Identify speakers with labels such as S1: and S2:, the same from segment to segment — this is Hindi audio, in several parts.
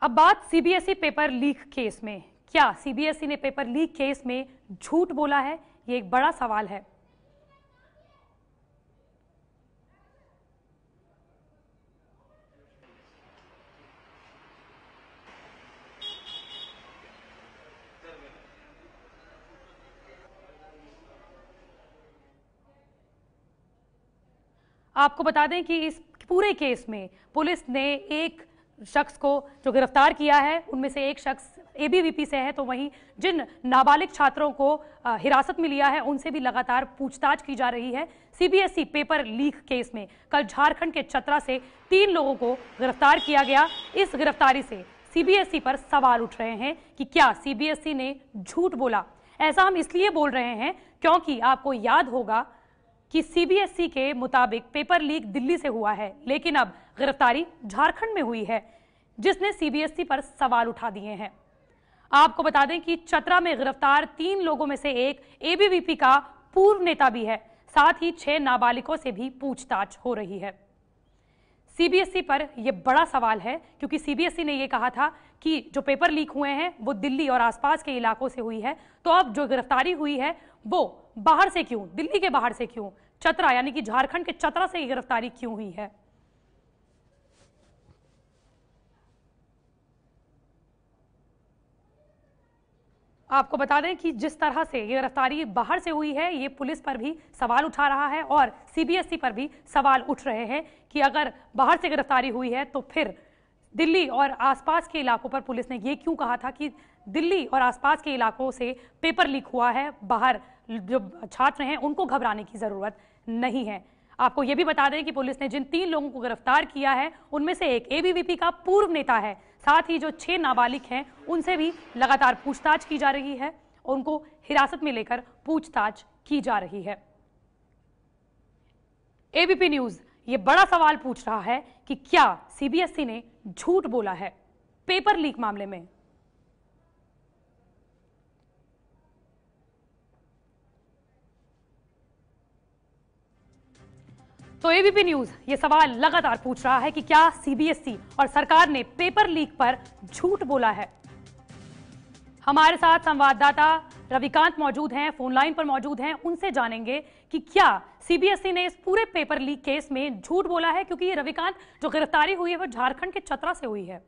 S1: अब बात सीबीएसई पेपर लीक केस में। क्या सीबीएसई ने पेपर लीक केस में झूठ बोला है? ये एक बड़ा सवाल है। आपको बता दें कि इस पूरे केस में पुलिस ने एक शख्स को जो गिरफ्तार किया है, उनमें से एक शख्स एबीवीपी से है, तो वहीं जिन नाबालिग छात्रों को हिरासत में लिया है उनसे भी लगातार पूछताछ की जा रही है। सीबीएसई पेपर लीक केस में कल झारखंड के चतरा से 3 लोगों को गिरफ्तार किया गया। इस गिरफ्तारी से सीबीएसई पर सवाल उठ रहे हैं कि क्या सीबीएसई ने झूठ बोला। ऐसा हम इसलिए बोल रहे हैं क्योंकि आपको याद होगा कि सीबीएसई के मुताबिक पेपर लीक दिल्ली से हुआ है, लेकिन अब गिरफ्तारी झारखंड में हुई है, जिसने सीबीएसई पर सवाल उठा दिए हैं। आपको बता दें कि चतरा में गिरफ्तार 3 लोगों में से एक एबीवीपी का पूर्व नेता भी है। साथ ही 6 नाबालिगों से भी पूछताछ हो रही है। सीबीएसई पर यह बड़ा सवाल है क्योंकि सीबीएसई ने यह कहा था कि जो पेपर लीक हुए हैं वो दिल्ली और आसपास के इलाकों से हुई है, तो अब जो गिरफ्तारी हुई है वो बाहर से क्यों, दिल्ली के बाहर से क्यों, चतरा यानी कि झारखंड के चतरा से गिरफ्तारी क्यों हुई है। आपको बता दें कि जिस तरह से ये गिरफ्तारी बाहर से हुई है, ये पुलिस पर भी सवाल उठा रहा है और सीबीएसई पर भी सवाल उठ रहे हैं कि अगर बाहर से गिरफ्तारी हुई है तो फिर दिल्ली और आसपास के इलाकों पर पुलिस ने ये क्यों कहा था कि दिल्ली और आसपास के इलाकों से पेपर लीक हुआ है, बाहर जो छात्र हैं उनको घबराने की जरूरत नहीं है। आपको यह भी बता दें कि पुलिस ने जिन 3 लोगों को गिरफ्तार किया है उनमें से एक एबीवीपी का पूर्व नेता है। साथ ही जो 6 नाबालिग हैं उनसे भी लगातार पूछताछ की जा रही है, उनको हिरासत में लेकर पूछताछ की जा रही है। एबीपी न्यूज ये बड़ा सवाल पूछ रहा है कि क्या सीबीएसई ने झूठ बोला है पेपर लीक मामले में। तो एबीपी न्यूज ये सवाल लगातार पूछ रहा है कि क्या सीबीएसई और सरकार ने पेपर लीक पर झूठ बोला है। हमारे साथ संवाददाता रविकांत मौजूद हैं, फोन लाइन पर मौजूद हैं, उनसे जानेंगे कि क्या सीबीएसई ने इस पूरे पेपर लीक केस में झूठ बोला है, क्योंकि ये रविकांत जो गिरफ्तारी हुई है वो झारखंड के चतरा से हुई है।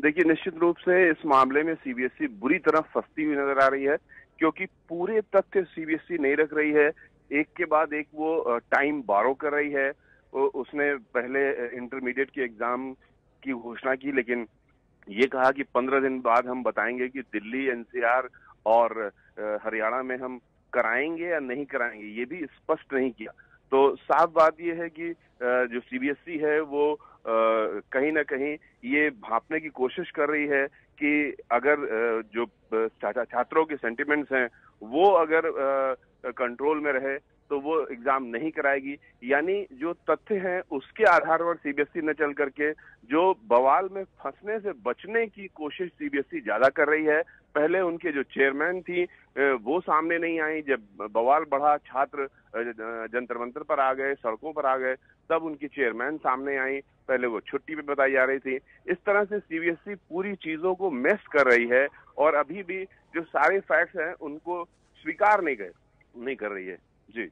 S2: देखिए, निश्चित रूप से इस मामले में सीबीएसई बुरी तरह फंसती हुई नजर आ रही है, क्योंकि पूरे तथ्य सीबीएसई नहीं रख रही है। एक के बाद एक वो टाइम बारो कर रही है। उसने पहले इंटरमीडिएट के एग्जाम की घोषणा की, लेकिन ये कहा कि 15 दिन बाद हम बताएंगे कि दिल्ली, एनसीआर और हरियाणा में हम कराएंगे या नहीं कराएंगे, ये भी स्पष्ट नहीं किया। तो साफ बात ये है कि जो सीबीएसई है वो कहीं ना कहीं ये भांपने की कोशिश कर रही है कि अगर जो छात्रों के सेंटिमेंट्स हैं वो अगर कंट्रोल में रहे तो वो एग्जाम नहीं कराएगी। यानी जो तथ्य हैं उसके आधार पर सीबीएसई न चल करके जो बवाल में फंसने से बचने की कोशिश सीबीएसई ज्यादा कर रही है। पहले उनके जो चेयरमैन थी वो सामने नहीं आई, जब बवाल बढ़ा, छात्र जंतर मंतर पर आ गए, सड़कों पर आ गए, तब उनकी चेयरमैन सामने आई। पहले वो छुट्टी पे बताई जा रही थी। इस तरह से सीबीएसई पूरी चीजों को मेस कर रही है और अभी भी जो सारे फैक्ट्स हैं उनको स्वीकार नहीं कर रही है। जी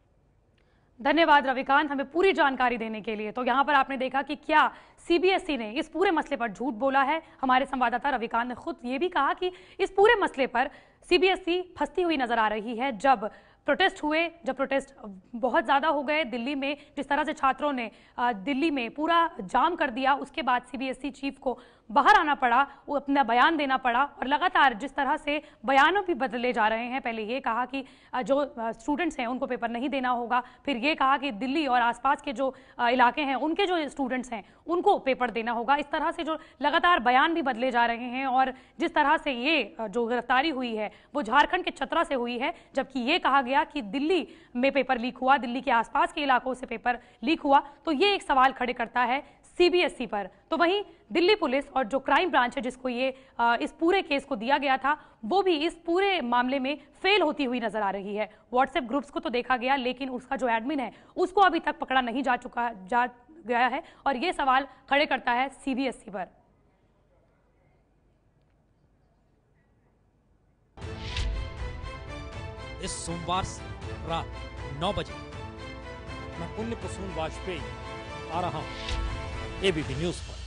S1: धन्यवाद रविकांत, हमें पूरी जानकारी देने के लिए। तो यहाँ पर आपने देखा कि क्या सीबीएसई ने इस पूरे मसले पर झूठ बोला है। हमारे संवाददाता रविकांत ने खुद ये भी कहा कि इस पूरे मसले पर सीबीएसई फंसती हुई नजर आ रही है। जब प्रोटेस्ट बहुत ज़्यादा हो गए दिल्ली में, जिस तरह से छात्रों ने दिल्ली में पूरा जाम कर दिया, उसके बाद सीबीएसई चीफ को बाहर आना पड़ा, वो अपना बयान देना पड़ा और लगातार जिस तरह से बयानों भी बदले जा रहे हैं। पहले ये कहा कि जो स्टूडेंट्स हैं उनको पेपर नहीं देना होगा, फिर ये कहा कि दिल्ली और आसपास के जो इलाके हैं उनके जो स्टूडेंट्स हैं उनको पेपर देना होगा। इस तरह से जो लगातार बयान भी बदले जा रहे हैं और जिस तरह से ये जो गिरफ्तारी हुई है वो झारखंड के चतरा से हुई है, जबकि ये कहा गया कि दिल्ली में पेपर लीक हुआ, दिल्ली के आसपास के इलाकों से पेपर लीक हुआ। तो ये एक सवाल खड़े करता है सीबीएसई पर। तो वहीं दिल्ली पुलिस और जो क्राइम ब्रांच है जिसको ये इस पूरे केस को दिया गया था, वो भी इस पूरे मामले में फेल होती हुई नजर आ रही है। व्हाट्सएप ग्रुप्स को तो देखा गया, लेकिन उसका जो एडमिन है उसको अभी तक पकड़ा नहीं जा गया है और ये सवाल खड़े करता है सीबीएसई पर।
S3: इस सोमवार से रात 9 बजे। मैं पुण्य प्रसून वाजपेयी आ रहा हूं एबीपी न्यूज पर।